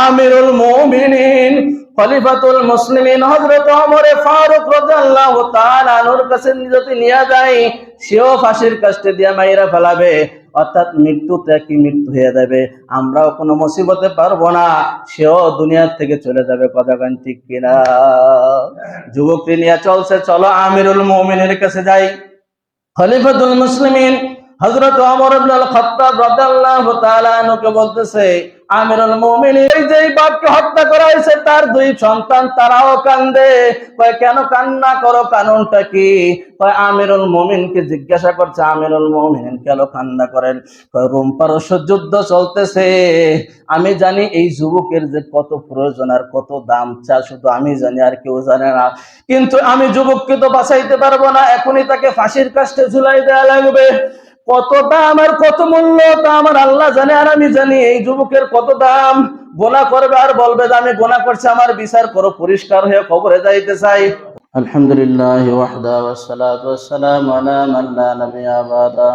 আমিরুল মুমিনিন খলিফাতুল মুসলিমিন হযরত ওমর ফারুক রাদিয়াল্লাহু তাআলা আনহুর কাছে যদি নিয়ে যায়, সেও ফাঁসির কাস্টে দিয়ে মাইরা ফেলাবে, অর্থাৎ মৃত্যুতে কি মৃত্যু হয়ে যাবে, আমরাও কোনো মুসিবতে পারবো না, সেও দুনিয়া থেকে চলে যাবে। কথা গান ঠিক কিনা? যুবককে নিয়ে চলছে, চলো আমিরুল মুমিনের কাছে যাই। খলিফাতুল মুসলিমিন হযরত ওমর ইবনুল খাত্তাব রাদিয়াল্লাহু তাআলা আনহুকে বলতেছে, আমিরুল মুমিনিন, এই যে বাপকে হত্যা করা হয়েছে তার দুই সন্তান, তারাও কান্দে। কয় কেন কান্না করো, কারণটা কি? কয় আমিরুল মুমিনকে জিজ্ঞাসা করছে, আমিরুল মুমিনিন কেন কান্না করেন? কয় রোম পারস্য যুদ্ধ চলতেছে, আমি জানি এই যুবকের যে কত প্রয়োজন আর কত দাম চা, শুধু আমি জানি আর কেউ জানে না, কিন্তু আমি যুবককে তো বাঁচাইতে পারবো না, এখনই তাকে ফাঁসির কাস্টে ঝুলাই দেওয়া লাগবে। কত দাম আর কত মূল্য তা আমার আল্লাহ জানে আর আমি জানি। এই যুবকের কত দাম, গোনা করবে আর বলবে যে আমি গোনা করছি, আমার বিচার করো, পরিষ্কার হয়ে কবরে যাইতে চাই। আলহামদুলিল্লাহ ওয়াহদা ওয়াসসালাতু ওয়াসসালামু আলা মান লা নাবিয়্যা বাদা।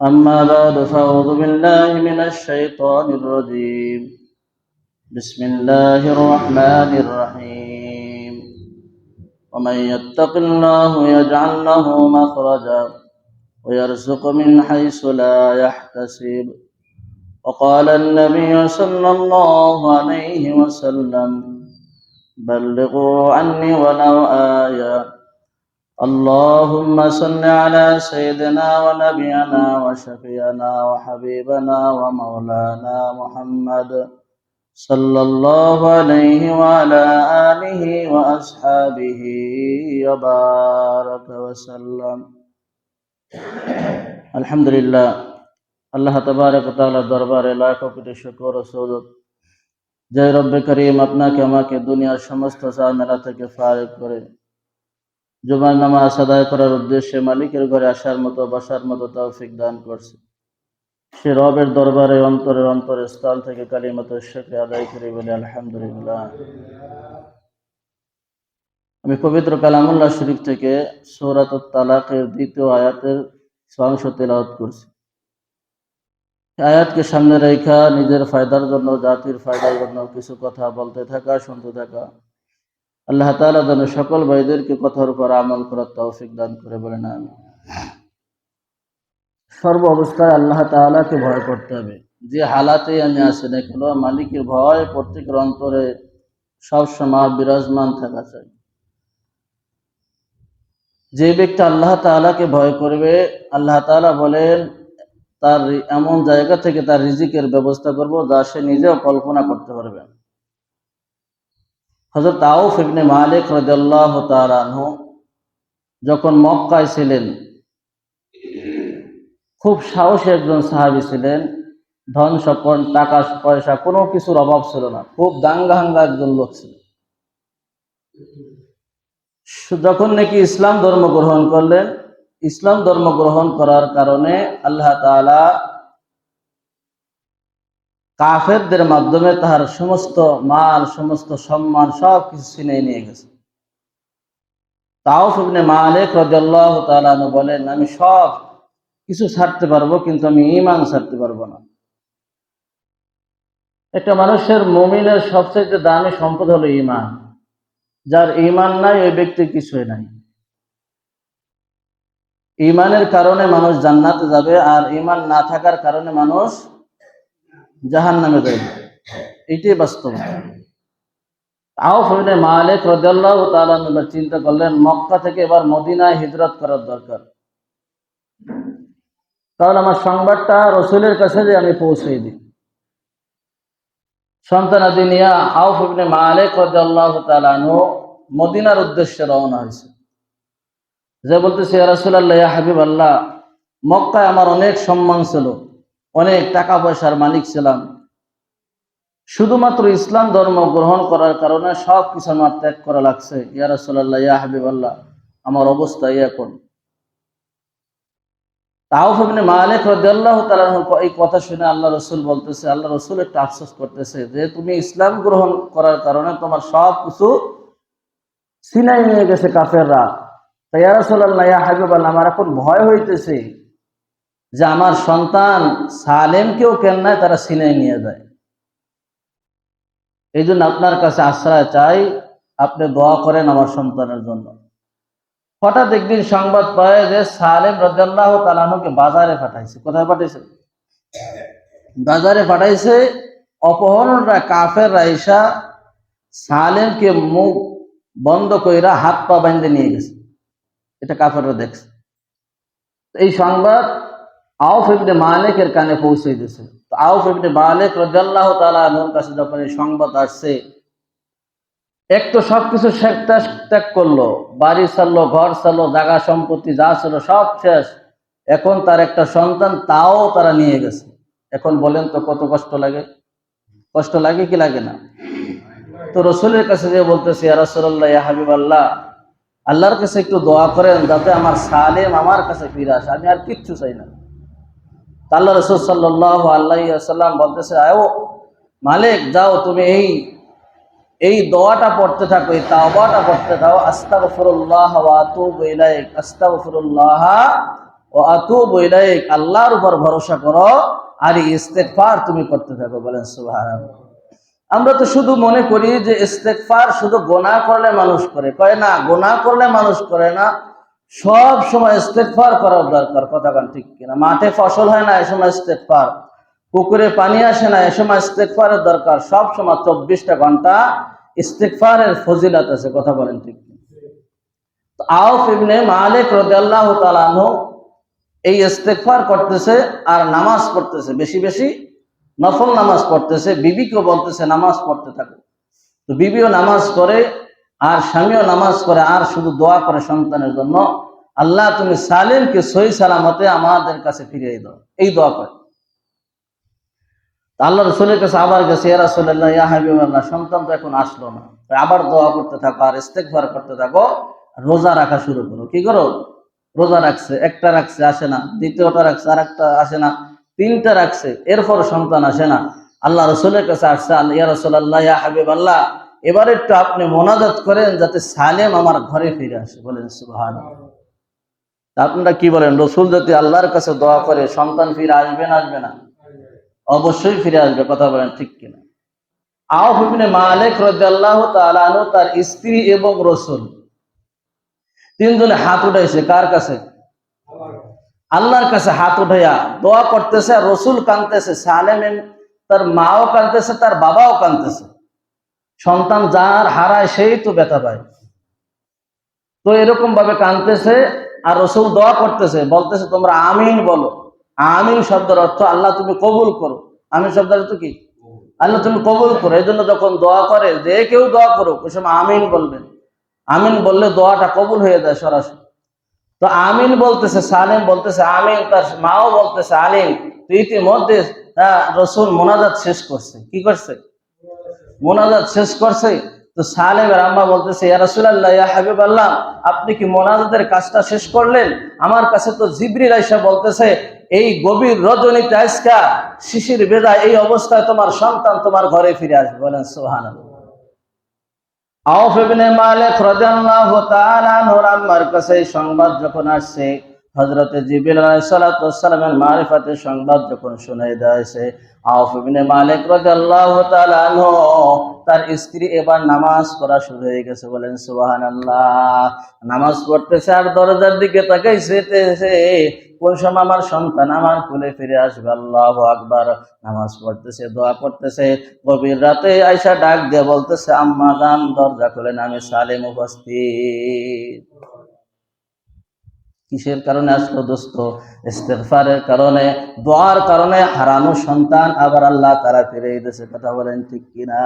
আম্মা বা'দু ফাআউযু বিল্লাহি মিনাশ শাইতানির রাজীম। বিসমিল্লাহির রাহমানির রাহিম। ওয়া মান ইয়াত্তাকিল্লাহু ইয়াজআল লাহু মাখরাজা ويرزق من حيث لا يحتسب وقال النبي صلى الله عليه وسلم بلغوا عني ولو آية اللهم صل على سيدنا ونبينا وشفيعنا وحبيبنا ومولانا محمد صلى الله عليه وعلى آله وأصحابه وبارك وسلم। আলহামদুলিল্লাহ, আল্লাহ তাবারক ওয়া তাআলার দরবারে লাখো কোটি শুকর ও সুজুদ যে রব্বে করিম আপনাকে আমাকে দুনিয়ার সমস্ত ঝামেলা থেকে ফারিগ করে জুমার নামাজ আদায় করার উদ্দেশ্যে মালিকের ঘরে আসার মতো বসার মতো তৌফিক দান করছে। সে রবের দরবারে অন্তরের স্থল থেকে কালিমাতুশ শুকর আদায় করি বলে আলহামদুলিল্লাহ। আমি পবিত্র কালামুল্লাহ শরীফ থেকে সূরাতুত তালাকের 2য় আয়াতের অংশ তেলাওয়াত করছি। আয়াতকে সামনে রেখা নিজের ফায়দার জন্য, জাতির ফায়দার জন্য কিছু কথা বলতে থাকা, শুনতে থাকা। আল্লাহ তাআলা যেন সকল ভাইদেরকে কথার উপর আমল করার তৌফিক দান করে বলেন আমিন। সর্ব অবস্থায় আল্লাহ তাআলাকে ভয় করতে হবে। যে হালাতে আমি আছি না কেন, মালিকের ভয় প্রত্যেকের অন্তরে সবসময় বিরাজমান থাকা চাই। যে ব্যক্তি আল্লাহ তাআলাকে ভয় করবে, আল্লাহ তাআলা বলেন তার এমন জায়গা থেকে তার রিজিকের ব্যবস্থা করব যা সে নিজেও কল্পনা করতে পারবে। হযরত আউফ ইবনে মালিক রাদিয়াল্লাহু তাআলা আনহু যখন মক্কায় ছিলেন, খুব সাহসী একজন সাহাবী ছিলেন, ধন সম্পদ টাকা পয়সা কোনো কিছুর অভাব ছিল না, খুব দাঙ্গাহাঙ্গা একজন লোক ছিলেন। যখন নাকি ইসলাম ধর্ম গ্রহণ করলেন, ইসলাম ধর্ম গ্রহণ করার কারণে আল্লাহ তাআলা কাফেরদের মাধ্যমে তাহার সমস্ত মাল, সমস্ত সম্মান সবকিছু ছিনিয়ে নিয়ে গেছে। আউফ ইবনে মালিক রাদিয়াল্লাহু তাআলা আনহু বলেন, আমি সব কিছু ছাড়তে পারবো কিন্তু আমি ঈমান ছাড়তে পারবো না। একটা মানুষের, মুমিনের সবচেয়ে দামি সম্পদ হলো ঈমান। যার ঈমান নাই ওই ব্যক্তির কিছুই নাই। ঈমানের কারণে মানুষ জান্নাতে যাবে, আর ঈমান না থাকার কারণে মানুষ জাহান্নামে যাবে। এটাই বাস্তব। আউফ ইবনে মালিক রাদিয়াল্লাহু তাআলা আনহু চিন্তা করলেন মক্কা থেকে এবার মদিনায় হিজরত করার দরকার। তাহলে আমার সংবাদটা রাসূলের কাছে যে আমি পৌঁছে দিই। সন্তানাদি নিয়ে আউফ ইবনে মালিক রাদিয়াল্লাহু তাআলা আনহু মদিনার উদ্দেশ্যে রওনা হয়েছে। যে বলতেছে, ইয়া রাসূলুল্লাহ, ইয়া হাবিবাল্লাহ, মক্কায় আমার অনেক সম্মান ছিল, অনেক টাকা পয়সার মালিক ছিলাম, শুধুমাত্র ইসলাম ধর্ম গ্রহণ করার কারণে সব কিছু আমার ত্যাগ করা লাগছে। ইয়া রাসূলুল্লাহ, ইয়া হাবিবাল্লাহ, আমার অবস্থা এখন। আউফ ইবনে মালিক রাদিয়াল্লাহু তাআলা এই কথা শুনে আল্লাহ রাসূল বলতেছে, আল্লাহ রাসূল একটু আফসোস করতেছে যে তুমি ইসলাম গ্রহণ করার কারণে তোমার সব কিছু ছিনাই নিয়ে গেছে কাফেররা। তাই ইয়া রাসূলুল্লাহ, ইয়া হাবিবাল্লাহ, আমার এখন ভয় হইতেছে যে আমার সন্তান সালেমকেও কেন না তারা ছিনাই নিয়ে যায়। এই জন্য আপনার কাছে আশ্রয় চাই, আপনি দোয়া করেন আমার সন্তানের জন্য। হঠাৎ একদিন সংবাদ পায় যে সালেম রাদিয়াল্লাহু তাআলা আনহুকে বাজারে পাঠাইছে। কোথায় পাঠাইছে? বাজারে পাঠাইছে। অপহরণরা কাফেররা আইসা সালেমকে মুখ বন্ধ কইরা হাত পা বাঁধে নিয়ে গেছে। এটা কাফেররা দেখছে। এই সংবাদ আউফ ইবনে মালিকের কানে পৌঁছে দিয়েছে। তো আউফ ইবনে মালিক রাদিয়াল্লাহু তাআলা আনহুর কাছে যখন এই সংবাদ আসছে, এক তো সবকিছু ত্যাগ করলো, বাড়ি ছাড়লো, ঘর ছাড়লো, জায়গা সম্পত্তি যা ছিল সব শেষ। এখন তার একটা সন্তান, তাও তারা নিয়ে গেছে। এখন বলেন তো কত কষ্ট লাগে? কষ্ট লাগে কি লাগে না? তো রসুলের কাছে যে বলতেছে, ইয়া রাসূলুল্লাহ, ইয়া হাবিবাল্লাহ, আল্লাহর কাছে একটু দোয়া করেন যাতে আমার সালেম আমার কাছে ফিরে আসে, আমি আর কিচ্ছু চাই না। আল্লাহ রাসূল সাল্লাল্লাহু আলাইহি ওয়াসাল্লাম বলতেছে, আয়ো মালিক, যাও তুমি এই দোয়াটা পড়তে থাকো, এই তাওবাটা পড়তে থাকো, আস্তাগফিরুল্লাহ ওয়া আতুবু ইলাইক, আস্তাগফিরুল্লাহ ওয়া আতুবু ইলাইক। আল্লাহর উপর ভরসা করো আর ইস্তেগফার তুমি করতে থাকো। বলেন সুবহানাল্লাহ। আমরা তো শুধু মনে করি যে ইস্তেগফার শুধু গুনাহ করলে মানুষ করে, কয় না, গুনাহ করলে মানুষ করে না, সব সময় ইস্তেগফার করার দরকার। কথা কান ঠিক কিনা? মাঠে ফসল হয় না, এই সময় ইস্তেগফার, পুকুরে পানি আসে না, এই সময় ইস্তেগফারের দরকার। সব সময় 24টা ঘন্টা ইস্তেগফারের ফজিলত আছে। কথা বলেন ঠিক কিনা? তো আউফ ইবনে মালিক রাদিয়াল্লাহু তাআলা আনহু এই ইস্তেগফার করতেছে আর নামাজ পড়তেছে, বেশি বেশি নফল নামাজ পড়তেছে। বিবিকেও বলতেছে নামাজ পড়তে থাকো। তো বিবিও নামাজ পড়ে আর স্বামীও নামাজ পড়ে আর শুধু দোয়া করে সন্তানের জন্য, আল্লাহ তুমি সালিমকে সহি সালামতে আমাদের কাছে ফিরিয়ে দাও, এই দোয়া করে। আল্লাহ রাসূলের কাছে আবার গেছে, ইয়া রাসূলুল্লাহ, ইয়া হাবিবাল্লাহ, সন্তান তো এখন আসলো না, আবার দোয়া করতে থাকো আর ইস্তেগফার করতে থাকো, রোজা রাখা শুরু করো। কি করো? রোজা রাখছে, একটা রাখছে, আসে না, দ্বিতীয়টা রাখছে, আর একটা আসে না, তিনটা রাখছে, এরপর সন্তান আসে না। আল্লাহ রাসূলের কাছে আসছে, ইয়া রাসূলুল্লাহ, ইয়া হাবিবাল্লাহ, এবার একটু আপনি মোনাজাত করেন যাতে সালেম আমার ঘরে ফিরে আসে। বলেন সুবহানাল্লাহ। আপনারা কি বলেন, রসুল যদি আল্লাহর কাছে দোয়া করে সন্তান ফিরে আসবে না আসবে না? অবশ্যই ফিরে আসবে। কথা বলেন ঠিক কিনা? আউফ ইবনে মালিক রাদিয়াল্লাহু তাআলা আনহু তার স্ত্রী এবং রসুল তিনজনে হাত উঠাইছে। কার কাছে? আল্লাহর কাছে হাত উঠাইয়া দোয়া করতেছে। আর রসুল কাঁদতেছে, সালেম তার মাও কাঁদতেছে, তার বাবাও কাঁদতেছে। সন্তান যার হারায় সেই তো ব্যথা পায়। তো এরকম ভাবে কাঁদতেছে আর রসুল দোয়া করতেছে, বলতেছে তোমরা আমিন বলো। আমিন শব্দের অর্থ আল্লাহ তুমি কবুল করো। আমিন শব্দের অর্থ কি? আল্লাহ তুমি কবুল করো। এই জন্য যখন দোয়া করে, যে কেউ দোয়া করুক, ওই সময় আমিন বলবেন। আমিন বললে দোয়াটা কবুল হয়ে যায় সরাসরি। তো আমিন বলতেছে সালেম, বলতেছে আমিন, তার মাও বলতেছে আমিন। তো ইতিমধ্যে রসুল মোনাজাত শেষ করছে। কি করছে? মোনাজাত শেষ করছে। তো সালেমের আম্মা বলতেছে, ইয়া রাসূলুল্লাহ, ইয়া হাবিবাল্লাহ, আপনি কি মোনাজাতের কাজটা শেষ করলেন? আমার কাছে তো জিবরিল আইসা বলতেছে, এই গভীর রজনীতে আজকা শিশির ভেজা এই অবস্থায় তোমার সন্তান তোমার ঘরে ফিরে আসবে। বলেন সুবহানাল্লাহ। আউফ ইবনে মালিক রাদিয়াল্লাহু তাআলা আনহুর আম্মার কাছে এই সংবাদ যখন আসছে, হযরতে জিবরিল আলাইহিস সালাতু ওয়াস সালামের মারিফাতের সংবাদ যখন শুনাই দেয়ছে, আউফ ইবনে মালিক রাদিয়াল্লাহু তাআলা আনহু তার স্ত্রী এবার নামাজ পড়া শুরু হয়ে গেছে। বলেন সুবহানাল্লাহ। নামাজ পড়তেছে আর দরজার দিকে তাকাইছে, কোন সময় আমার সন্তান আমার কোলে ফিরে আসবে। আল্লাহু আকবার। নামাজ পড়তেছে, দোয়া করতেছে। গভীর রাতে আয়েশা ডাক দিয়ে বলতেছে, আম্মা জান দরজা খুলেন, আমি সালেম উপস্থিত। কিসের কারণে আসলো দোস্ত? ইস্তেগফারের কারণে, দোয়ার কারণে হারানো সন্তান আবার আল্লাহ তাআলা ফিরে দিয়েছে। কথা বলেন ঠিক কিনা?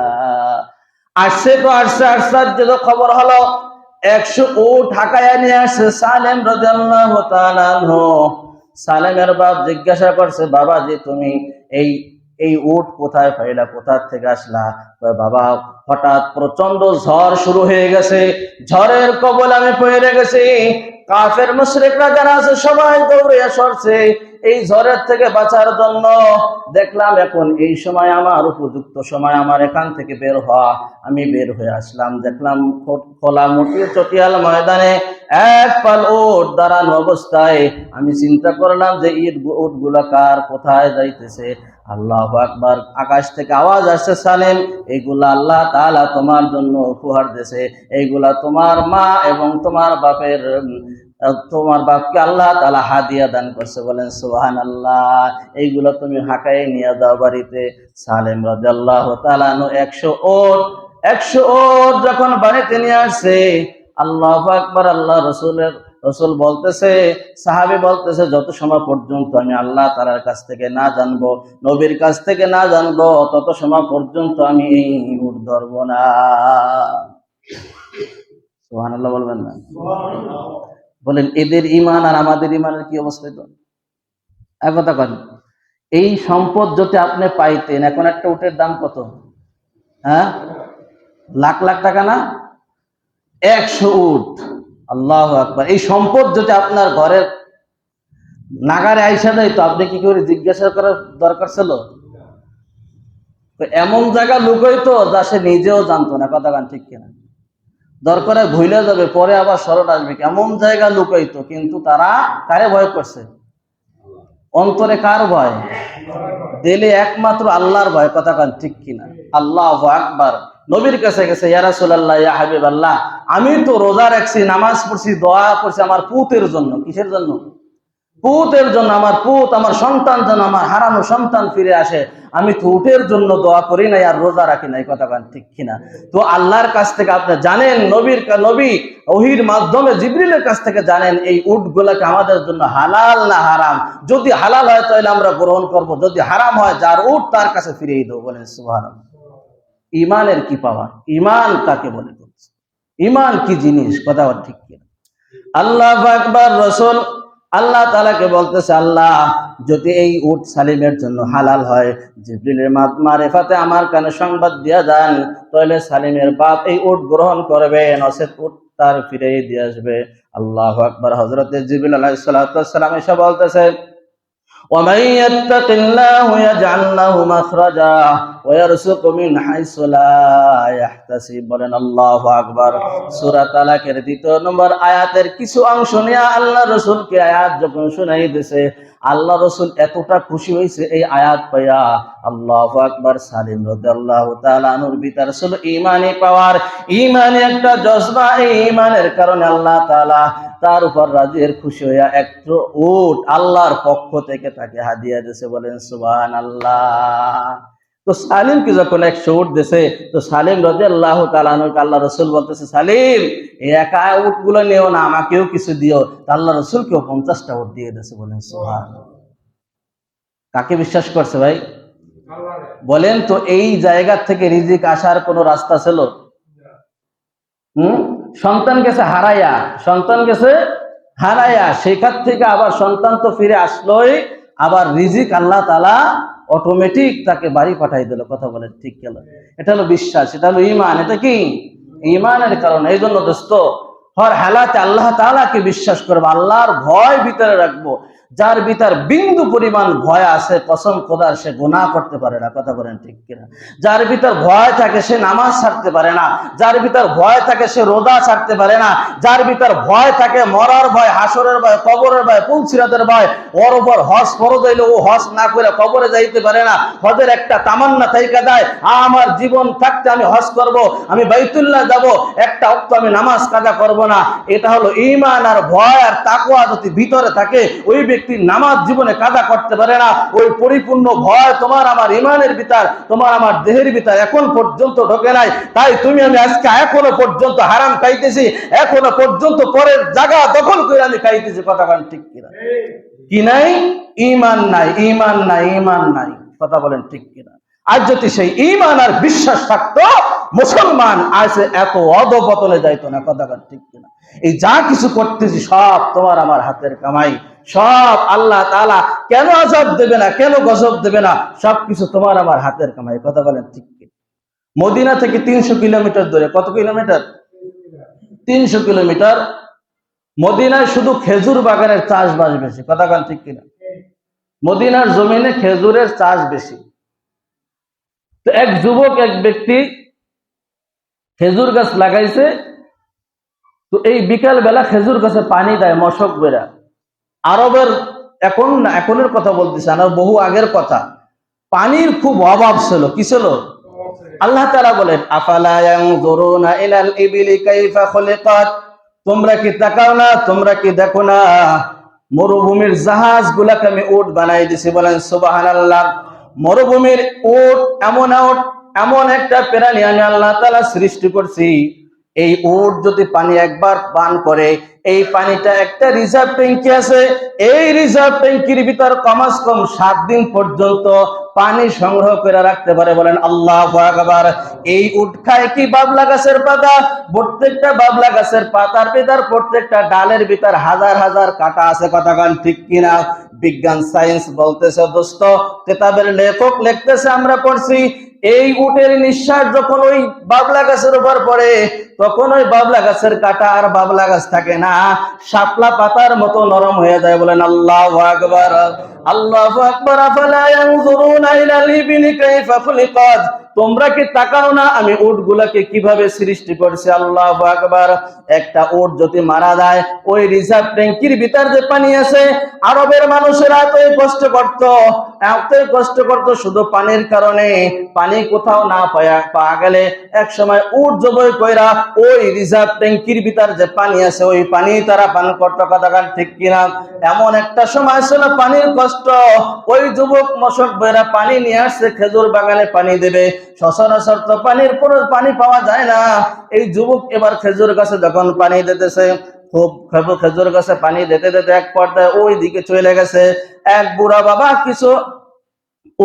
আসছে তো আসছে, আশ্চর্য খবর হলো 100 উট ঢাকায় নিয়ে আসছে সালেম রাদিয়াল্লাহু তাআলা আনহু। সালেমের বাপ জিজ্ঞাসা করছে, বাবা যে তুমি এই উট কোথায় পাইলা, কোথা থেকে আসলা? বাবা, হঠাৎ প্রচন্ড ঝড় শুরু হয়ে গেছে, ঝড়ের কবল আমি পড়ে গেছি। কাফের মুশরিকরা যারা আছে সবাই দৌড়ে সরছে এই ঝড়ের থেকে বাঁচার জন্য। দেখলাম এখন এই সময় আমার উপযুক্ত সময়, আমার এখান থেকে বের হওয়া। আমি বের হয়ে আসলাম, দেখলাম খোলা মুটির চটিয়াল ময়দানে এক পাল উট দাঁড়ানো অবস্থায়। আমি চিন্তা করলাম যে উট গুলা কার, কোথায় যাইতেছে। আল্লাহু আকবার। আকাশ থেকে আওয়াজ আসছে, সালেম এইগুলা আল্লাহ তাআলা তোমার জন্য উপহার দিয়েছে, এইগুলা তোমার মা এবং তোমার বাপের তোমার বাপকে আল্লাহ তাআলা হাদিয়া দান করছে। বলেন সুবহানাল্লাহ। এইগুলো তুমি হাঁকায় নিয়ে যাও বাড়িতে। সালেম রাদিয়াল্লাহু তাআলা আনহু 100 ওট যখন বাড়িতে নিয়ে আসছে, আল্লাহু আকবার। রসুল বলতেছে, সাহাবী বলতেছে, যত সময় পর্যন্ত আমি আল্লাহ তাআলার কাছ থেকে না জানবো, নবীর কাছ থেকে না জানবো, তত সময় পর্যন্ত আমি এই উট ধরবো না। সুবহানাল্লাহ বলবেন না? বলেন এদের ঈমান আর আমাদের ঈমানের কি অবস্থা? তো এক কথা কন, এই সম্পদ যদি আপনি পাইতেন, এখন একটা উটের দাম কত? হ্যাঁ, লাখ লাখ টাকা না? 100 উট। আল্লাহু আকবার। এই সম্পদ যদি আপনার ঘরের নাগারে আইসা দেয়, তো আপনি কি করে জিজ্ঞাসা করার দরকার ছিল? এমন জায়গা লুকাইতো যা সে নিজেও জানতো না। কথা গান ঠিক কিনা? দরকারে ভুলে যাবে, পরে আবার স্মরণ আসবে। এমন জায়গা লুকাইতো, কিন্তু তারা কারে ভয় করছে? অন্তরে কার ভয়? দিলে একমাত্র আল্লাহর ভয়। কথা গান ঠিক কিনা? আল্লাহু আকবার। নবীর কাছে গেছে, ইয়া রাসূলুল্লাহ, ইয়া হাবিবাল্লাহ, আমি তো রোজা রাখছি, নামাজ পড়ছি, দোয়া করছি আমার পুতের জন্য। কিসের জন্য? পুতের জন্য। আমার পুত, আমার সন্তান যেন আমার হারানো সন্তান ফিরে আসে। আমি তো উটের জন্য দোয়া করি নাই আর রোজা রাখি নাই। কথা বলেন ঠিক কিনা? তো আল্লাহর কাছ থেকে আপনি জানেন, নবী ওহীর মাধ্যমে জিবরিলের কাছ থেকে জানেন এই উট গুলাকে আমাদের জন্য হালাল না হারাম। যদি হালাল হয় তাহলে আমরা গ্রহণ করব, যদি হারাম হয় যার উট তার কাছে ফিরিয়ে দেবো। বলেন সুবহানাল্লাহ। ঈমানের কি পাওয়া? ঈমান কাকে বলে? ঈমান কি জিনিস? কথা ঠিক কিনা? আল্লাহু আকবার। রসুল আল্লাহ তাআলাকে বলতেছে, আল্লাহ যদি এই উট সালিমের জন্য হালাল হয়, জিবরিলের মারেফাতে আমার কানে সংবাদ দিয়া যান, তাহলে সালিমের বাপ এই উট গ্রহণ করবে, নচেত উট তার ফিরে দিয়ে আসবে। আল্লাহু আকবার। হযরতে জিবরিল আলাইহিস সালাতু ওয়াস সালাম এসে বলতেছে, ومن يتق الله يجعل له مخرجا ويرزقه من حيث لا يحتسب। বলেন আল্লাহু আকবার। সূরা তালাকের 2 নম্বর আয়াতের কিছু অংশ নিয়ে আল্লাহ রাসূলকে আয়াত যখন শুনাই দিয়েছে, আল্লাহ রাসূল এতটা খুশি হয়েছে এই আয়াত পাইয়া। আল্লাহু আকবার। সালিম রাদিয়াল্লাহু তাআলা আনহুর ভিতরে ছিল ঈমানি পাওয়ার, ঈমানি একটা জজবা। এই ঈমানের কারণে আল্লাহ তাআলা তার উপর রাজির খুশি হইয়া একটু উট আল্লাহর পক্ষ থেকে তাকে হাদিয়া দিয়েছে। বলেন সুবহানাল্লাহ। তো সালিমকে যখন 100 উট দিয়েছে, তো সালিম রাদিয়াল্লাহু তাআলা আনহু আল্লাহ রাসূল বলতেছে, সালিম এই একা উট গুলো নিও না, আমাকেও কিছু দিও। আল্লাহ রাসূলকেও 50টা উট দিয়ে দিয়েছে। বলেন সুবহানাল্লাহ। কাকে বিশ্বাস করছে ভাই? বলেন তো, এই জায়গা থেকে রিজিক আসার কোন রাস্তা ছিল? সন্তান গেছে হারাইয়া, সেখান থেকে আবার সন্তান তো ফিরে আসলোই, আবার রিজিক আল্লাহ তাআলা অটোমেটিক তাকে বাড়ি পাঠাই দিল। কথা বলেন ঠিক গেল? এটা হলো বিশ্বাস, এটা হলো ঈমান। এটা কি? ঈমানের কারণে। এই জন্য দোস্ত, হর হালাতে আল্লাহ তাআলাকে বিশ্বাস করবো, আল্লাহর ভয় ভিতরে রাখবো। যার ভিতর বিন্দু পরিমাণ ভয় আছে, কসম খোদার, সে গুনাহ করতে পারে না। কথা বলেন ঠিক কিনা? যার ভিতর ভয় থাকে সে নামাজ ছাড়তে পারে না, যার ভিতর ভয় থাকে সে রোজা ছাড়তে পারে না, যার ভিতর ভয় থাকে মরার ভয়, হাসরের ভয়, কবরের ভয়, পুলসিরাতের ভয়, ওর উপর হজ ফরজ হইলে ও হজ না করে কবরে যাইতে পারে না। হজের একটা তামান্না থাইকা দেয়, আমার জীবন থাকতে আমি হজ করব, আমি বাইতুল্লাহ যাব, একটা ওয়াক্ত আমি নামাজ কাজা করব না। এটা হলো ঈমান আর ভয় আর তাকওয়া যদি ভিতরে থাকে, ওই ব্যক্তির নামাজ জীবনে কাজা করতে পারে না। ওই পরিপূর্ণ ভয় তোমার আমার ঈমানের ভিতর, তোমার আমার দেহের ভিতর এখন পর্যন্ত ঢোকে নাই। তাই তুমি আমি আজকে এখনো পর্যন্ত হারাম খাইতেছি, এখনো পর্যন্ত পরের জায়গা দখল করে আমি খাইতেছি। কথা বলেন ঠিক কিনা? কি নাই? ঈমান নাই, ঈমান নাই, ঈমান নাই। কথা বলেন ঠিক কিনা? আজ যদি সেই ঈমান আর বিশ্বাস থাকতো, মুসলমান আজ এত অধপতনে যাইতো না। কথা বলেন ঠিক কিনা? এই যা কিছু করতেছি সব তোমার আমার হাতের কামাই, সব আল্লাহ তাআলা কেন আযাব দেবে না, কেন গজব দেবে না, সবকিছু তোমার আমার হাতের কামাই। কথা বলেন ঠিক কিনা? মদিনা থেকে 300 কিলোমিটার দূরে। কত কিলোমিটার? 300 কিলোমিটার। মদিনায় শুধু খেজুর বাগানের চাষবাস বেশি। কথা বলেন ঠিক কিনা? মদিনার জমিনে খেজুরের চাষ বেশি। তো এক যুবক, এক ব্যক্তি খেজুর গাছ লাগাইছে। তো এই বিকাল বেলা খেজুর গাছে পানি দেয় মশক বেরা। আরবের, এখন না, এখনের কথা বলতেছে না, বহু আগের কথা। পানির খুব অভাব ছিল। কি ছিল? আল্লাহ তাআলা বলেন, আফালা ইয়ানজুরুনা ইলাল ইবিলি কাইফা খুলিকাত, তোমরা কি তাকাও না, তোমরা কি দেখো না মরুভূমির জাহাজ গুলাকে আমি উট বানাই দিছি। বলেন সুবহানাল্লাহ। মরুভূমির উট এমন একটা প্রাণী আমি আল্লাহ তাআলা সৃষ্টি করছি, এই উট যদি পানি একবার পান করে, এই পানিটা একটা রিজার্ভ ট্যাঙ্কি আছে, এই রিজার্ভ ট্যাঙ্কির ভিতর কমাস কম 7 দিন পর্যন্ত পানি সংগ্রহ করে রাখতে পারে। বলেন আল্লাহু আকবার। এই উট খায় কি? বাবলা গাছের পাতা। প্রত্যেকটা বাবলা গাছের পাতার ভিতর, প্রত্যেকটা ডালের ভিতর হাজার হাজার কাঁটা আছে। কথা কান ঠিক কিনা? বিজ্ঞান সায়েন্স বলতেছে দোস্ত, কিতাবের লেখক লিখতেছে, আমরা পড়ছি, এই উটের নিঃশ্বাস যখন ওই বাবলা গাছের উপর পড়ে, তখন ওই বাবলা গাছের কাঁটা আর বাবলা গাছ থাকে না, শাপলা পাতার মতো নরম হয়ে যায়। বলেন আল্লাহু আকবার, আল্লাহু আকবার। আফালা ইয়ানজুরুনা ইলাল ইবিলি কাইফা খুলিকাত, তোমরা কি তাকাও না আমি উটগুলাকে কিভাবে সৃষ্টি করছি? আল্লাহু আকবার। একটা উট যদি মারা যায়, ওই রিজার্ভ ট্যাঙ্কির ভিতর যে পানি আছে, আরবের মানুষেরা এতই কষ্ট করত শুধু পানির কারণে। পানি কোথাও না পাওয়া গেলে এক সময় উট জবাই কইরা ওই রিজার্ভ ট্যাঙ্কির ভিতর যে পানি আছে, ওই পানি তারা পান করতো। কথা কান ঠিক কিনা? এমন একটা সময় ছিল পানির কষ্ট, ওই যুবক মশক বইরা পানি নিয়ে আসছে, খেজুর বাগানে পানি দেবে। সচরাচর তো পানি পাওয়া যায় না। এই যুবক এবার খেজুর গাছে যখন পানি দিতেছে, খুব খেজুর গাছে পানি দিতে দিতে এক পর্যায়ে ওই দিকে চলে গেছে। এক বুড়া বাবা কিছু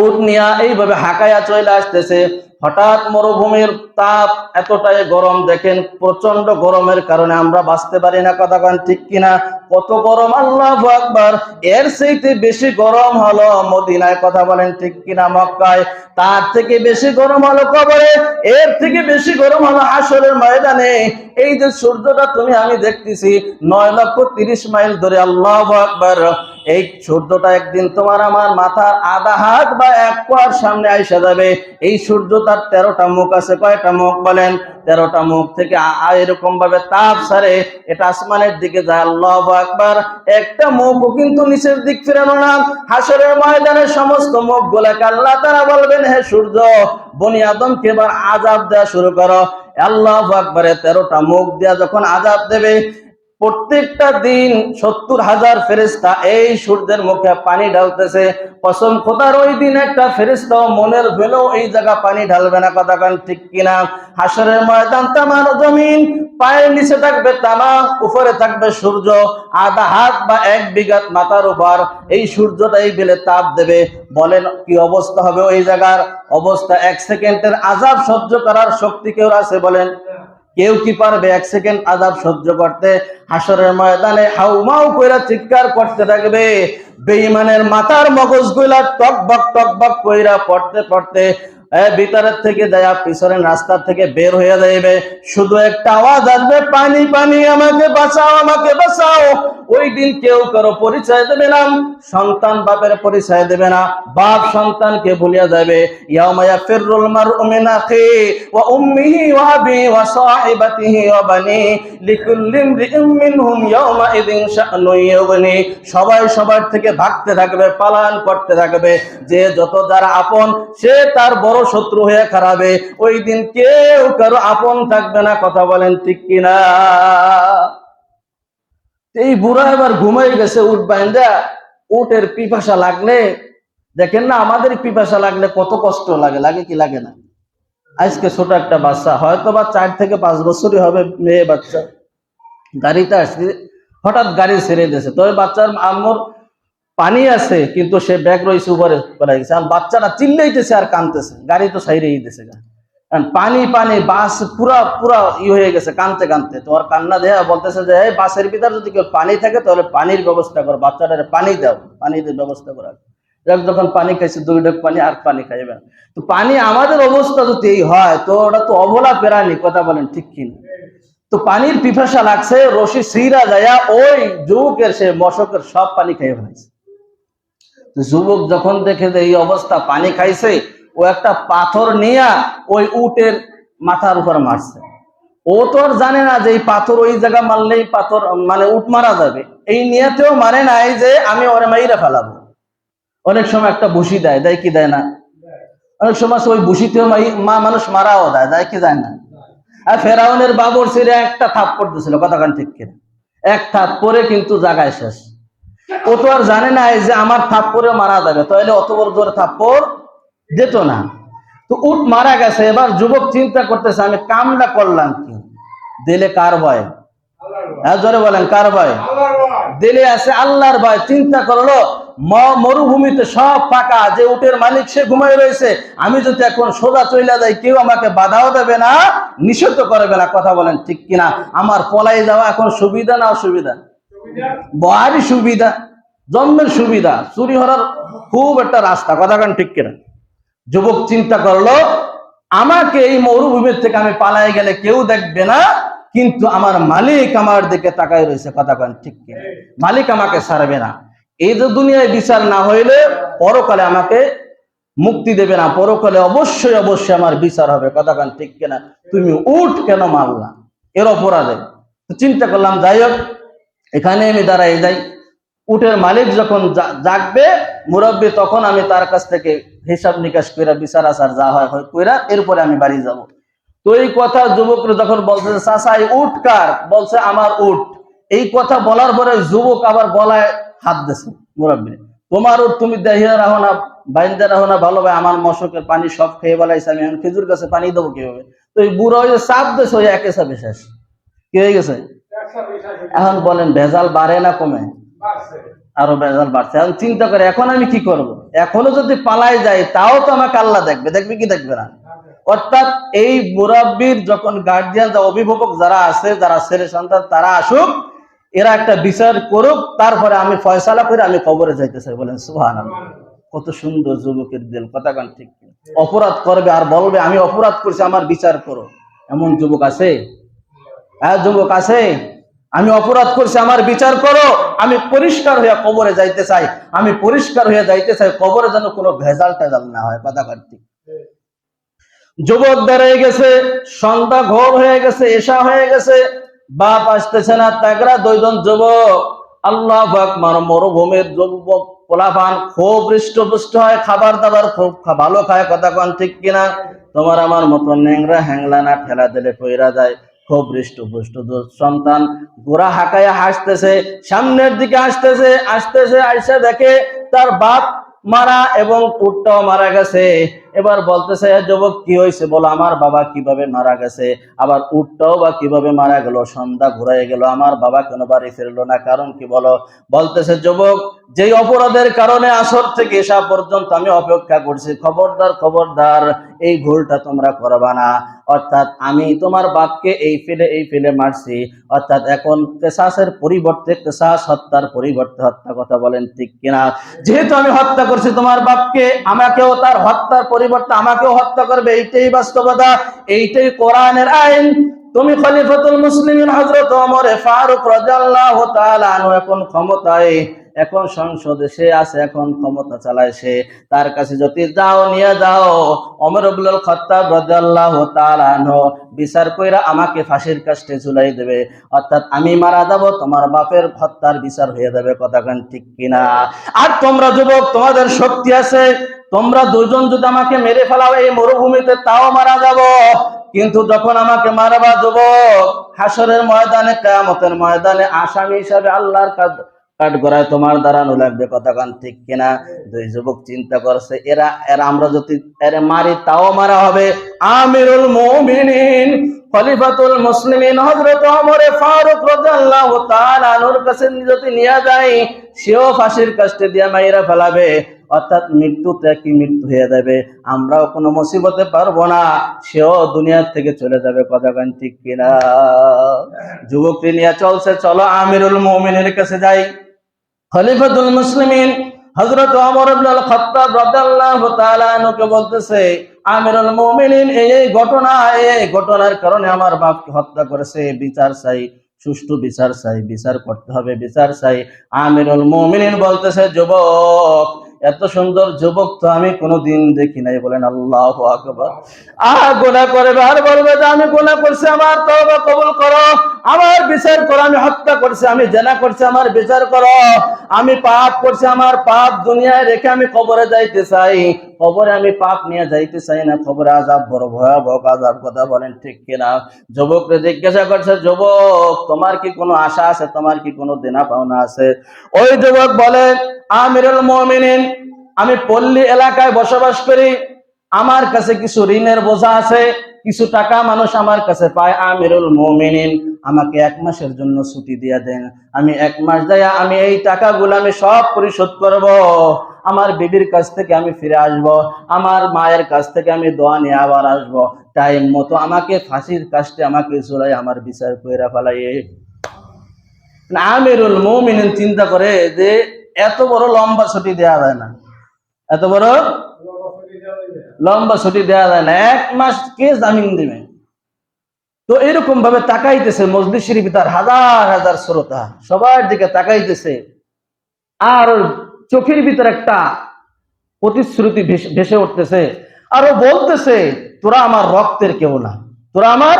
উট নিয়া এইভাবে হাঁকায়া চলে আসতেছে। হঠাৎ মরুভূমির তাপ এতটাই গরম, দেখেন প্রচন্ড গরমের কারণে আমরা বাঁচতে পারি না। কথা কান ঠিক কিনা? কত গরম, আল্লাহু আকবার। এর চাইতে বেশি গরম হলো মদিনায়। কথা বলেন ঠিক কিনা? মক্কায়। তার থেকে বেশি গরম হলো কবরে, এর থেকে বেশি গরম হলো হাসরের ময়দানে। এই যে সূর্যটা তুমি আমি দেখতেছি 9,30,000 মাইল ধরে, আল্লাহু আকবার, এই সূর্যটা একদিন তোমার আমার মাথার আধা হাত বা এক কোয়ার সামনে আইসা যাবে। এই সূর্য তার 13টা মুখ আছে। কয়টা মুখ বলেন? 13টা মুখ থেকে এরকম ভাবে তাপ ছাড়ে, এটা আসমানের দিকে যায়। আল্লাহু আকবার। একটা মুখও কিন্তু নিচের দিক ফিরানো না। হাসরের ময়দানে সমস্ত মুখ গুলাকে আল্লাহ তাআলা বলবেন, হে সূর্য, বনি আদমকে এবার আযাব দেওয়া শুরু করো। আল্লাহু আকবার। 13টা মুখ দিয়া যখন আযাব দেবে, প্রত্যেকটা দিন 70,000 ফেরেশতা এই সূর্যের মুখে পানি ঢালতেছে। কসম খোদার, ওই দিন একটা ফেরেশতাও মনের ভেলেও এই জায়গা পানি ঢালবে না। কথা কান ঠিক কিনা? হাসরের ময়দান তামার জমিন, পায়ের নিচে থাকবে তামা, উপরে থাকবে সূর্য, আধা হাত বা 1 বিঘা মাথার উপর এই সূর্যটা এই বেলে তাপ দেবে। বলেন কি অবস্থা হবে ওই জায়গার? অবস্থা, 1 সেকেন্ডের আযাব সহ্য করার শক্তি কেউ আছে? বলেন কেউ কি পারবে 1 সেকেন্ড আযাব সহ্য করতে? হাসরের ময়দানে হাউমাউ কইরা চিৎকার করতে থাকবে। বেঈমানের মাথার মগজগুলা টকবক কইরা পড়তে পড়তে ভিতরের থেকে যায় পিছনের রাস্তা থেকে বের হয়ে যাইবে। শুধু একটা আওয়াজ আসবে, পানি পানি, আমাকে বাঁচাও, আমাকে বাঁচাও। ওই দিন কেউ কারো পরিচয় দেবে না, সন্তান বাপের পরিচয় দেবে না, বাপ সন্তানকে ভুলিয়া যাবে। ইয়াউমা ইয়াফিরুল মারউ মিন আখিহি ওয়া উম্মিহি ওয়া আবিহি ওয়া সাহিবাতিহি ওয়া বানি লিকুল্লি ইমরিইম মিনহুম ইয়াউমা ইযিন শা'নুন ইউগনি। সবাই সবার থেকে ভাগতে থাকবে, পালায়ন করতে থাকবে। যে যত যারা আপন, সে তার বড় শত্রু হয়ে খারাবে। ওই দিন কেউ কারো আপন থাকবে না। কথা বলেন ঠিক কিনা? এই বুড়া এবার ঘুমাই গেছে উট বাইন্দা। উটের পিপাসা লাগলে, দেখেন না আমাদের পিপাসা লাগলে কত কষ্ট লাগে, লাগে কি লাগে না? আজকে ছোট একটা বাচ্চা, হয়তো বা 4 থেকে 5 বছরই হবে, মেয়ে বাচ্চা, গাড়িতে আসছে, হঠাৎ গাড়ি ছেড়ে দিয়েছে। তবে বাচ্চার আম্মুর পানি আছে, কিন্তু সে ব্যাগ রয়েছে উপরে পড়ে গেছে। আর বাচ্চাটা চিল্লাইতেছে আর কাঁদতেছে, গাড়ি তো সাইরেই দিতেছে। পানি পানি, বাস পুরা পুরা হয়ে গেছে কানতে কানতে। তো আর কান্না দেয়া বলতেছে যে এই বাসের ভিতর যদি কেউ পানি থাকে তাহলে পানির ব্যবস্থা করো, বাচ্চাটার পানি দাও, পানির ব্যবস্থা করা। যখন পানি খাইছে 2 ঢোক পানি, আর পানি খাইবে না। তো পানি আমাদের অবস্থা যদি এই হয়, তো ওটা তো অবলা প্রাণী। কথা বলেন ঠিক কিনা? তো পানির পিপাসা লাগছে, রশি সিরা যায় ওই যুবকের, সে মশকের সব পানি খাইয়ে ফেলেছে। যুবক যখন দেখে যে এই অবস্থা, পানি খাইছে, ও একটা পাথর নিয়ে ওই উটের মাথার উপর মারছে। ও তো আর জানে না যে এই পাথর ওই জায়গা মারলেই পাথর মানে উট মারা যাবে। এই নিয়তেও মানে নাই যে আমি ওরে মাইরা ফেলাবো। অনেক সময় একটা বসি দেয়, দেয় কি দেয় না? অনেক সময় ওই বসিতেও মানুষ মারাও দেয়, যায় কি যায় না? আর ফেরাউনের বাবর ছিঁড়ে একটা থাপ্পড় দিছিল, কথাখান ঠিক কিনা? এক থাপ্পড়ে কিন্তু জায়গায় শেষ। ও তো আর জানে না যে আমার থাপ্পড়ে মারা যাবে, তাহলে অত বড় জোরে থাপ্পড় দিত না। তো উট মারা গেছে। এবার যুবক চিন্তা করতেছে আমি কামটা করলাম কি? দিলে কার ভয়? হ্যাঁ জোরে বলেন, কার ভয়? দিলে আছে আল্লাহর ভয়। চিন্তা করলো মরুভূমিতে সব ফাঁকা, যে উটের মালিক সে ঘুমাই রয়েছে, আমি যদি এখন সোজা চলে যাই কেউ আমাকে বাধাও দেবে না, নিষেধ করবে না। কথা বলেন ঠিক কিনা? আমার পলাই যাওয়া এখন সুবিধা না অসুবিধা? ভারী সুবিধা, জন্মের সুবিধা। চুরি হওয়ার খুব একটা রাস্তা, কথা কান ঠিক কিনা? যুবক চিন্তা করলো আমাকে এই মরুভূমির থেকে আমি পালাই গেলে কেউ দেখবে না, কিন্তু আমার মালিক আমার দিকে তাকায় রয়েছে, কথা কান ঠিক কিনা? মালিক আমাকে ছাড়বে না। এই যে দুনিয়ায় বিচার না হইলে পরকালে আমাকে মুক্তি দেবে না, পরকালে অবশ্যই অবশ্যই আমার বিচার হবে, কথা কান ঠিক কিনা? তুমি উঠ কেন মারলা এর অপরাধে? চিন্তা করলাম যাই হোক এখানে আমি দাঁড়াই যাই। উটের মালিক যখন জাগবে মুরব্বী, তখন আমি তার কাছ থেকে হিসাব নিকাশ কইরা বিচার আচার যা হয় কইরা এরপরে আমি বাড়ি যাব। তো এই কথা যুবকরা যখন বলছে চাচা এই উট কার? বলছে আমার উট। এই কথা বলার পরে যুবক আবার গলায় হাত দিয়েছে মুরব্বী, তোমার উট তুমি দেখিয়ে রাখো না, বাইন্দা রাখো না ভালো ভাই, আমার মশকের পানি সব খেয়ে বেলাইছে, আমি এখন খেজুর গাছে পানি দেবো কিভাবে? তো এই বুড়ো হয়ে চাপ দিয়েছে, ওই একে চাপে শেষ। কি হয়ে গেছে? এখন বলেন ভেজাল বাড়ে না কমে? আরো ভেজাল বাড়ছে। এখন চিন্তা করে এখন আমি কি করব? এখনো যদি পালাই যায় তাও তো আমাকে আল্লাহ দেখবে, দেখবে কি দেখবে না? অর্থাৎ এই মুরাব্বির যখন গার্জিয়ান যা অভিভাবক যারা আছে, যারা ছেলে সন্তান তারা আসুক, এরা একটা বিচার করুক, তারপরে আমি ফয়সালা করে আমি কবরে যাইতে চাই। বলেন সুবহানাল্লাহ। কত সুন্দর যুবকের দিল, কথা কান ঠিক। অপরাধ করবে আর বলবে আমি অপরাধ করছি আমার বিচার করো, এমন যুবক আছে? হ্যাঁ যুবক আছে? আমি অপরাধ করছি আমার বিচার করো, আমি পরিষ্কার হইয়া কবরে যাইতে চাই, আমি পরিষ্কার হইয়া যাইতে চাই, কবরে যেন কোনো ভেজাল টেজাল না হয়, কথা কার্তিক। যুবক দাঁড়িয়ে গেছে, সন্ধ্যা ঘোর হয়ে গেছে, এশা হয়ে গেছে, বাপ আসতেছে না, তাগরা দুইজন যুবক আল্লাহু আকবার মরুভূমির যুবক পোলাপান খুব হৃষ্টপুষ্ট হয়, খাবার দাবার খুব ভালো খায়, কথা কন ঠিক কিনা? তোমার আমার মতো ন্যাংরা হ্যাংলা না, ঠেলা দিলে কইরা যায়। খুব হৃষ্টপুষ্ট সন্তান গোড়া হাঁকাইয়া হাসতেছে, সামনের দিকে আসতেছে, আসতেছে আইসা দেখে তার বাপ মারা এবং উটটাও মারা গেছে। এবার বলতেছে যুবক কি হয়েছে বলো, আমার বাবা কিভাবে মারা গেছে, আবার উটটাও বা কিভাবে মারা গেল, সন্ধ্যা ঘুরাই গেল, আমার বাবা কেন বাড়ি ফিরলো না, কারণ কি বলো? বলতেছে যুবক যেই অপরাধের কারণে আসর থেকে এসা পর্যন্ত আমি অপেক্ষা করছি, খবরদার খবরদার এই ভুলটা তোমরা করবা না। অর্থাৎ আমি তোমার বাপকে এই ফেলে মারছি, অর্থাৎ এখন কেসাসের পরিবর্তে কেসাস, হত্যার পরিবর্তে হত্যা, কথা বলেন ঠিক কিনা? যেহেতু আমি হত্যা করছি তোমার বাপকে, আমাকেও তার হত্যার পরিবর্তে আমাকেও হত্যা করবে, এইটাই বাস্তবতা, এইটাই কোরআনের আইন। তুমি খলিফাতুল মুসলিমিন হযরত ওমর ফারুক রাদিয়াল্লাহু তাআলা আনহু এখন ক্ষমতায়, এখন সংসদে সে আছে, এখন ক্ষমতা চালায় সে, তার কাছে যদি যাও নিয়ে যাও ওমর ইবনুল খাত্তাব রাদিয়াল্লাহু তাআলা আনহু বিচার কইরা আমাকে ফাঁসির কাস্টে ঝুলাই দেবে, অর্থাৎ আমি মারা যাব, তোমার বাপের হত্যার বিচার হয়ে যাবে, কথা কান ঠিক কিনা? আর তোমরা যুবক তোমাদের শক্তি আছে, তোমরা দুজন যদি আমাকে মেরে ফেলাও এই মরুভূমিতে তাও মারা যাব, কিন্তু যখন আমাকে মারবা যুবক হাসরের ময়দানে, কিয়ামতের ময়দানে আসামি হিসাবে আল্লাহর কাঠগড়ায় তোমার দাঁড়ানো লাগবে, কথা কান ঠিক কিনা? দুই যুবক চিন্তা করছে এরা আমরা যদি এর মারি তাও মারা হবে। আমিরুল মুমিনিন খলিফাতুল মুসলিমিন হযরত ওমর ফারুক রাদিয়াল্লাহু তাআলা আনহুর কাছে যদি নিয়ে যায়, সেও ফাঁসির কাস্টে দিয়ে মাইরা ফেলাবে, অর্থাৎ মৃত্যুতে কি মৃত্যু হয়ে যাবে, আমরাও কোনো মুসিবতে পারবো না, সেও দুনিয়ার থেকে চলে যাবে, কথা কান ঠিক কিনা? যুবককে নিয়ে চলছে, চলো আমিরুল মুমিনের কাছে যাই। খলিফাতুল মুসলিমিন হযরত ওমর ইবনুল খাত্তাব রাদিয়াল্লাহু তাআলা আনহুকে বলতেছে আমিরুল মুমিনিন এই ঘটনা, এই ঘটনার কারণে আমার বাপকে হত্যা করেছে, বিচার চাই, সুষ্ঠু বিচার চাই, বিচার করতে হবে, বিচার চাই। আমিরুল মুমিনিন বলতেছে যুবক এত সুন্দর যুবক তো আমি কোনোদিন দেখি নাই, বলেন আল্লাহু আকবার। গুনাহ করে আর বলবে যে আমি গুনাহ করছি, আমার তওবা কবুল করো, আমার বিচার করো, আমি হত্যা করছি, আমি জেনা করছি, আমার বিচার করো, আমি পাপ করছি, আমার পাপ দুনিয়ায় রেখে আমি কবরে যাইতে চাই, কবরে আমি পাপ নিয়ে যাইতে চাই না, কবরে আযাব বড় ভয়াবহ আযাব। কথা বলেন ঠিক কিনা? যুবককে জিজ্ঞাসা করছে, যুবক তোমার কি কোনো আশা আছে, তোমার কি কোনো দেনা পাওনা আছে? ওই যুবক বলে, আমিরুল মুমিনিন, আমি পল্লী এলাকায় বসবাস করি, আমার কাছে কিছু ঋণের বোঝা আছে, কিছু টাকা মানুষ আমার কাছে পায়। আমিরুল মুমিনিন, আমাকে 1 মাসের জন্য ছুটি দিয়ে দেন, আমি 1 মাস যাইয়া আমি এই টাকাগুলো আমি সব পরিশোধ করব, আমার বিবির কাছ থেকে আমি ফিরে আসব, আমার মায়ের কাছ থেকে আমি দোয়া নিয়ে আবার আসব, টাইম মতো আমাকে ফাঁসির কাস্টে আমাকে ঝুলাই আমার বিচার কইরা ফেলাইয়ে। আমিরুল মুমিনিন চিন্তা করে যে এত বড় লম্বা ছুটি দেওয়া যায় না, এত বড় লম্বা ছুটি দেওয়া যায় না, 1 মাস কে জামিন দিবে? তো এরকম ভাবে তাকাইতেছে মজলিসের ভিতর হাজার হাজার শ্রোতা সবার দিকে তাকাইতেছে, আর চোখের ভিতর একটা প্রতিশ্রুতি ভেসে উঠতেছে, আরো বলতেছে, তোরা আমার রক্তের কেউ না, তোরা আমার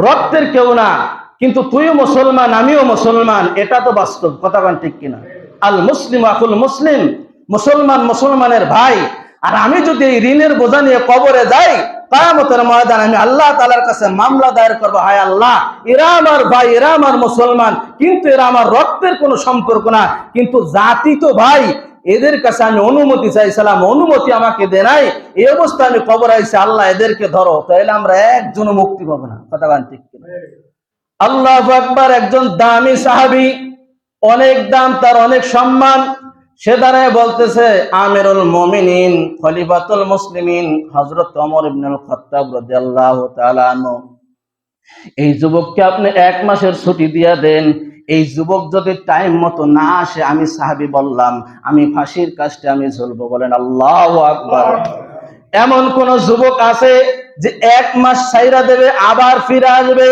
রক্তের কেউ না, কিন্তু তুইও মুসলমান আমিও মুসলমান, এটা তো বাস্তব। কথা বলেন ঠিক কিনা? আল মুসলিম আকুল মুসলিম, মুসলমান মুসলমানের ভাই। আর আমি যদি এই ঋণের বোঝা নিয়ে কবরে যাই, কিয়ামতের ময়দান আমি আল্লাহ তাআলার কাছে মামলা দায়ের করবো, হায় আল্লাহ, এরা আমার ভাই, এরা আমার মুসলমান, কিন্তু এরা আমার রক্তের কোনো সম্পর্ক না, কিন্তু জাতি তো ভাই, এদের কাছে আমি অনুমতি চাইছিলাম, অনুমতি আমাকে দে নাই, এই অবস্থা আমি কবর আইছি, আল্লাহ এদেরকে ধরো, তাহলে আমরা একজনও মুক্তি পাবো না। কথা বলেন ঠিক কিনা? আল্লাহু আকবার। একজন দামি সাহাবী, অনেক দাম, তার অনেক সম্মান, সে দাঁড়ায় বলতেছে, আমিরুল মুমিনিন খলিফাতুল মুসলিমিন হযরত ওমর ইবনুল খাত্তাব রাদিয়াল্লাহু তাআলা আনহু, এই যুবককে আপনি 1 মাসের ছুটি দিয়ে দেন, এই যুবক যদি টাইম মতো না আসে, আমি সাহাবী বললাম, আমি ফাঁসির কাস্টে আমি ঝুলবো। বলেন আল্লাহু আকবার। এমন কোন যুবক আছে যে 1 মাস ছাইরা দেবে আবার ফিরে আসবে?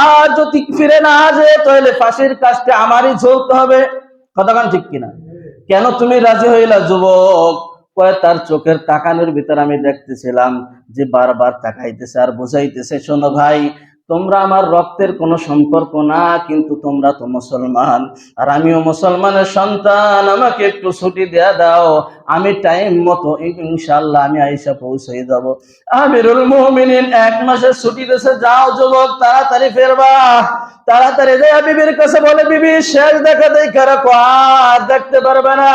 আর যদি ফিরে না আসে তাহলে ফাঁসির কাস্টে আমারই ঝুলতে হবে। কতক্ষণ ঠিক কিনা? কেন তুমি রাজি হইলা যুবক? কয়, তার চোখের তাকানোর ভিতর আমি দেখতেছিলাম যে বারবার তাকাইতেছে আর বোঝাইতেছে, শোনো ভাই, তোমরা আমার রক্তের কোনো সম্পর্ক না, কিন্তু তোমরা তো মুসলমান, আর আমিও মুসলমানের সন্তান, আমাকে একটু ছুটি দেয়া দাও, আমি টাইম মতো ইনশাআল্লাহ আমি আইসা পৌঁছে যাব। আমিরুল মুমিনিন 1 মাসের ছুটি দিয়েছে, যাও যুবক, তাড়াতাড়ি ফেরবা, তাড়াতাড়ি যায় বিবির কাছে বলে, বিবি শেষ দেখা দেখা রাখো, আর দেখতে পারবে না।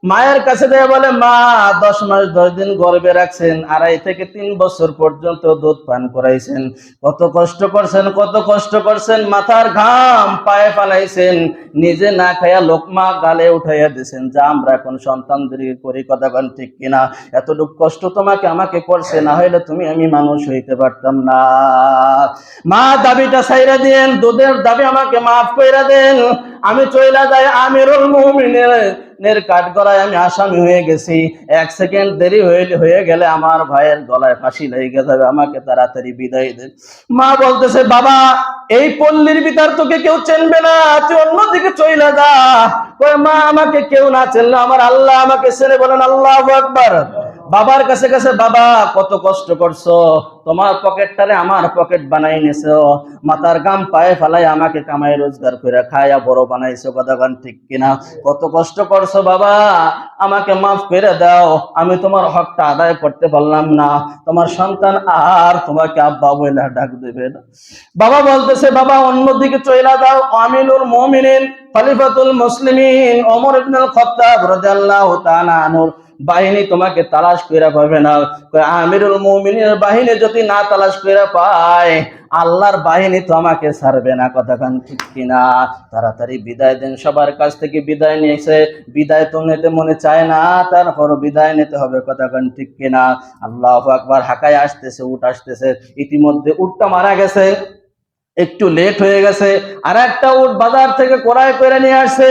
মায়ের কাছে দেয়া বলে, মা 10 মাস 10 দিন গর্ভে রাখছেন, 2.5 থেকে 3 বছর পর্যন্ত দুধ পান করাইছেন, কত কষ্ট করছেন, কত কষ্ট করছেন, মাথার ঘাম পায়ে ফালাইছেন, নিজে না খাইয়া লোকমা গালে উঠাইয়া দিয়েছেন, যা আমরা এখন সন্তানদেরকে করি। কথা বলেন ঠিক কিনা? এতটুকু কষ্ট তোমাকে আমাকে করছে, না হইলে তুমি আমি মানুষ হইতে পারতাম না। মা দাবিটা ছাইরা দেন, দুধের দাবি আমাকে মাফ কইরা দেন, আমি চইলা যাই। আমিরুল মুমিনের কাঠগড়ায় আমি আসামি হয়ে গেছি, 1 সেকেন্ড দেরি হয়ে গেলে আমার ভাইয়ের গলায় ফাঁসি লেগে যাবে, আমাকে তাড়াতাড়ি বিদায় দেন। মা বলতেছে, বাবা এই পল্লীর ভিতর তোকে কেউ চেনবে না, তুই অন্যদিকে চইলা যা। কয়, মা আমাকে কেউ না চেনলে আমার আল্লাহ আমাকে চেনে। বলেন আল্লাহু আকবার। বাবার কাছে কাছে, বাবা কত কষ্ট করছো, তোমার পকেটটারে আমার পকেট বানাই নিছো, মাথার গাম পায়ে ফেলাই আমাকে কামাই রোজগার করে খায়া বড় বানাইছো। কথা গান ঠিক কিনা? কত কষ্ট করছো বাবা, আমাকে মাফ করে দাও, আমি তোমার হকটা আদায় করতে পারলাম না, তোমার সন্তান আর তোমাকে আব্বা বলে ডাক দেবে না। বাবা বলতেছে, বাবা অন্যদিকে চইলা দাও। আমিরুল মুমিনিন খলিফাতুল মুসলিমিন ওমর ইবনুল খাত্তাব রাদিয়াল্লাহু তাআলা আনহুর বাহিনী তোমাকে তালাশ কইরা পাবে না। আমিরুল মুমিনের বাহিনী যদি না তালাশ কইরা পায়, আল্লাহর বাহিনী তো আমাকে ছাড়বে না। কথাখান ঠিক কিনা? তাড়াতাড়ি বিদায় দেন। সবার কাছ থেকে বিদায় নিয়েছে, বিদায় তো নিতে মনে চায় না, তারপরও বিদায় নিতে হবে। কথাখান ঠিক কিনা? আল্লাহু আকবার। হাকায় আসতেছে, উট আসতেছে, ইতিমধ্যে উটটা মারা গেছে, একটু লেট হয়ে গেছে। আর একটা উট বাজার থেকে ক্রয় করে নিয়ে আসছে,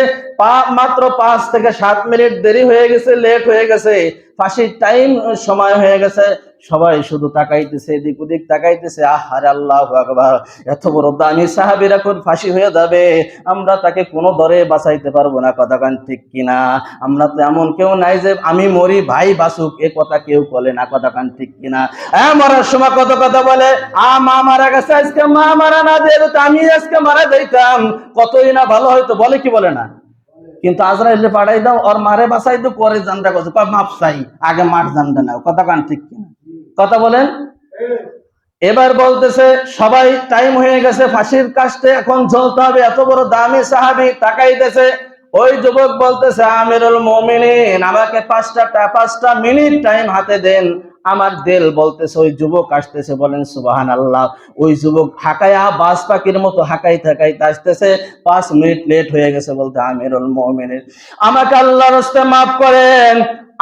মাত্র 5 থেকে 7 মিনিট দেরি হয়ে গেছে, লেট হয়ে গেছে, ফাঁসির টাইম সময় হয়ে গেছে। সবাই শুধু তাকাইতেছে, এদিক ওদিক তাকাইতেছে। আহারে আল্লাহু আকবার, এত বড় দামি সাহাবীর এখন ফাঁসি হয়ে যাবে, আমরা তাকে কোনো দরে বাঁচাইতে পারবো না। কথা কান ঠিক কিনা? আমরা তো এমন কেউ নাই যে আমি মরি ভাই বাঁচুক, এ কথা কেউ বলে না। কথা কান ঠিক কিনা? হ্যাঁ, মরার সময় কত কথা বলে, মা মারা গেছে, আজকে মা মারা না দিয়ে তো আমি আজকে মারা যাইতাম, কতই না ভালো হয়তো, বলে কি বলে না? কিন্তু আজরাইলে পাঠাই দাও, ওর মারে বাঁচাই দাও, পরে জানটা করছে, মাপ চাই, আগে মার জানটা নাও। কথা কান ঠিক কিনা? কথা বলেন। এবার বলতেছে সবাই টাইম হয়ে গেছে, ফাঁসির কাস্টে এখন ঝুলতে হবে। এত বড় দামি সাহাবী তাকাইতেছে। ওই যুবক বলতেছে, আমিরুল মুমিনিন, আমাকে 5 মিনিট টাইম হাতে দেন। আমার দিল বলতেছে, ওই যুবক আসতেছে, বলেন সুবহানাল্লাহ। ওই যুবক হাকায়া বাজ পাখির মতো হাকাইতে হাকাইতে আসতেছে। 5 মিনিট লেট হয়ে গেছে। বলতে, আমিরুল মুমিনিন, আমাকে আল্লাহর রাস্তে মাফ করেন,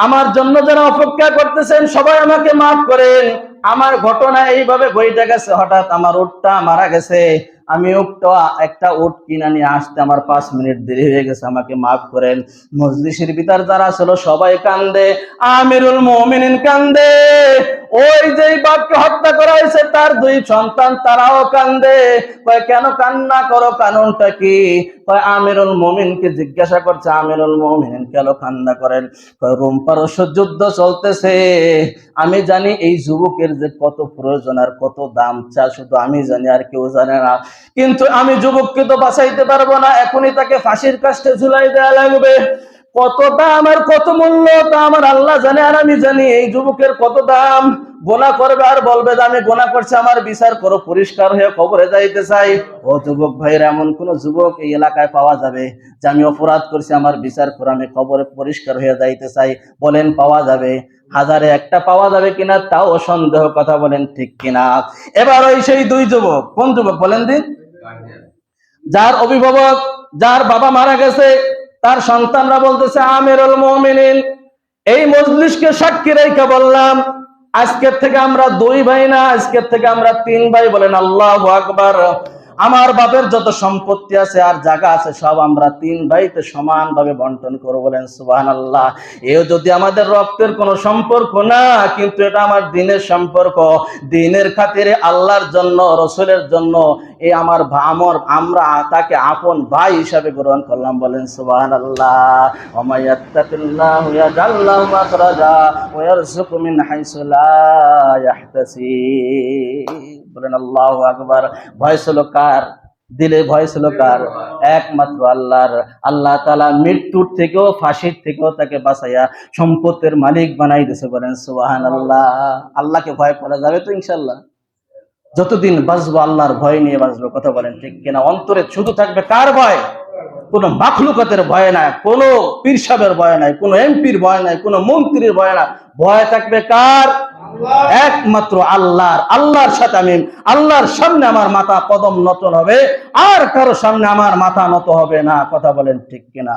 আমার জন্য যারা অপেক্ষা করতেছেন সবাই আমাকে মাফ করেন। আমার ঘটনা এইভাবে ঘটে গেছে, হঠাৎ আমার উটটা মারা গেছে, আমি একটা উট কিনা নিয়ে আসতে আমার 5 মিনিট দেরি হয়ে গেছে, আমাকে মাফ করেন। মজলিসের ভিতর যারা ছিল সবাই কান্দে, আমিরুল মুমিনিন কান্দে, ওই যে বাপকে হত্যা করা হয়েছে তার 2 সন্তান তারাও কান্দে। কয়, কেন কান্না করো, কারণটা কি? কয়, আমিরুল মুমিনকে জিজ্ঞাসা করছে, আমিরুল মুমিনিন কেন কান্না করেন? কয়, রোম পারস্য যুদ্ধ চলতেছে, আমি জানি এই যুবকের যে কত প্রয়োজন আর কত দাম চা, শুধু আমি জানি, আর কেউ জানে না। কিন্তু আমি যুবককে তো বাঁচাইতে পারবো না, এখনই তাকে ফাঁসির কাস্টে ঝুলাই দেওয়া লাগবে। কত দাম আর কত মূল্য তা আমার আল্লাহ জানে আর আমি জানি। এই যুবকের কত দাম, গোনা করবে আর বলবে যে আমি গোনা করছি, আমার বিচার করো, পরিষ্কার হয়ে কবরে যাইতে চাই। ও যুবক ভাইরা, এমন কোন যুবক এই এলাকায় পাওয়া যাবে যে আমি অপরাধ করছি, আমার বিচার করে আমি কবরে পরিষ্কার হয়ে যাইতে চাই? বলেন, পাওয়া যাবে? 1000-এ 1টা পাওয়া যাবে কিনা তাও সন্দেহ। কথা বলেন ঠিক কিনা? এবার ওই সেই 2 যুবক, কোন যুবক বলেন দিন? যার অভিভাবক, যার বাবা মারা গেছে, তার সন্তানরা বলতেছে, আমিরুল মুমিনিন, এই মজলিসকে সাক্ষী রেখে বললাম, আজকের থেকে আমরা 2 ভাই না, আজকের থেকে আমরা 3 ভাই। বলেন আল্লাহু আকবার। আমার বাপের যত সম্পত্তি আছে আর জায়গা আছে সব আমরা 3 ভাইতে সমানভাবে বন্টন করব। বলেন সুবহানাল্লাহ। এও যদি আমাদের রক্তের কোনো সম্পর্ক না, কিন্তু এটা আমার দ্বীনের সম্পর্ক। দ্বীনের খাতিরে, আল্লাহর জন্য, রাসূলের জন্য এই আমরা তাকে আপন ভাই হিসাবে গ্রহণ করলাম। বলেন সুবহানাল্লাহ। ওয়া মায়াত্তাকিল্লাহু ইয়াজআল লাহু মাখরাজা ওয়া ইয়ারযুকহু মিন হাইসু লা ইয়াহতাসিব। বলেন আল্লাহু আকবার। ভয় ছিল কার দিলে? ভয় ছিল কার? একমাত্র আল্লাহর। আল্লাহ তাআলা মৃত্যুর থেকেও, ফাঁসির থেকেও তাকে বাঁচাইয়া সম্পদের মালিক বানাই দিয়েছে। বলেন সুবহানাল্লাহ। আল্লাহকে ভয় করা যাবে তো ইনশাআল্লাহ? যতদিন বাঁচবো আল্লাহর ভয় নিয়ে বাঁচবো। কথা বলেন ঠিক কিনা? অন্তরে শুধু থাকবে কার ভয়? কোন মাখলুকাতের ভয় নাই, কোন পীর সাহেবের ভয় নাই, কোন এমপির ভয় নাই, কোন মন্ত্রীর ভয় না। ভয় থাকবে কার? একমাত্র আল্লাহর। আল্লাহর সাথে আমি, আল্লাহর সামনে আমার মাথা কদম নত হবে, আর কারো সামনে আমার মাথা নত হবে না। কথা বলেন ঠিক কিনা?